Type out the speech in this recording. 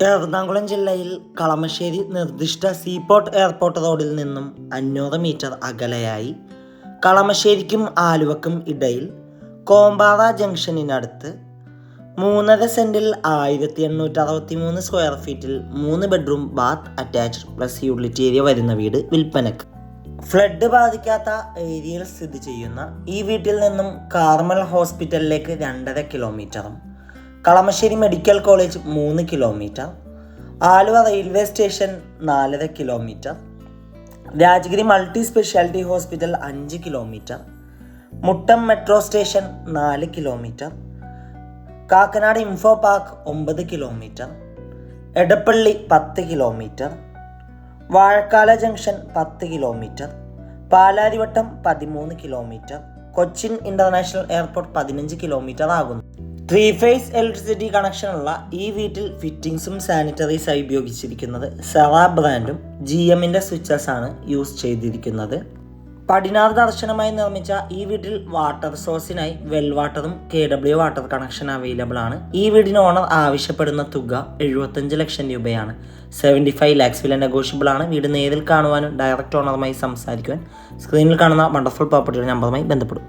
എറണാകുളം ജില്ലയിൽ കളമശ്ശേരി നിർദ്ദിഷ്ട seaport airport റോഡിൽ നിന്നും 500 മീറ്റർ അകലെയായി കളമശ്ശേരിക്കും ആലുവക്കും ഇടയിൽ കോമ്പാറ ജംഗ്ഷനിനടുത്ത് 3.5 സെന്റിൽ 1863 സ്ക്വയർ ഫീറ്റിൽ 3 bedroom bath attached plus utility area വരുന്ന വീട് വിൽപ്പനക്ക്. ഫ്ലഡ് ബാധിക്കാത്ത ഏരിയയിൽ സ്ഥിതി ചെയ്യുന്ന ഈ വീട്ടിൽ നിന്നും കാർമൽ ഹോസ്പിറ്റലിലേക്ക് 2.5 കിലോമീറ്ററും Kalamassery medical college 3 kilometre, Aluva railway station 4.5 kilometre, Rajagiri multi speciality hospital 5 kilometre, Muttom metro station 4 kilometre, Kakkanad info park 9 kilometre, Edappally 10 kilometre, Vazhakkala junction 10 kilometre, Palarivattom 13 kilometre, Cochin international airport 15 kilometre ആകുന്നു. 3 ഫേസ് ഇലക്ട്രിസിറ്റി കണക്ഷനുള്ള ഈ വീട്ടിൽ ഫിറ്റിംഗ്സും സാനിറ്ററീസായി ഉപയോഗിച്ചിരിക്കുന്നത് സെറ ബ്രാൻഡും GMന്റെ സ്വിച്ചസ് ആണ് യൂസ് ചെയ്തിരിക്കുന്നത്. പടിഞ്ഞാറ് ദർശനമായി നിർമ്മിച്ച ഈ വീട്ടിൽ വാട്ടർ സോഴ്സിനായി വെൽ വാട്ടറും KW വാട്ടർ കണക്ഷൻ അവൈലബിൾ ആണ്. ഈ വീടിന് ഓണർ ആവശ്യപ്പെടുന്ന തുക 75 ലക്ഷം രൂപയാണ്. 75 lakhs വില നെഗോഷ്യബിൾ ആണ്. വീട് നേരിൽ കാണുവാനും ഡയറക്റ്റ് ഓണറുമായി സംസാരിക്കുവാൻ സ്ക്രീനിൽ കാണുന്ന വണ്ടർഫുൾ പ്രോപ്പർട്ടിയുടെ നമ്പറുമായി ബന്ധപ്പെടും.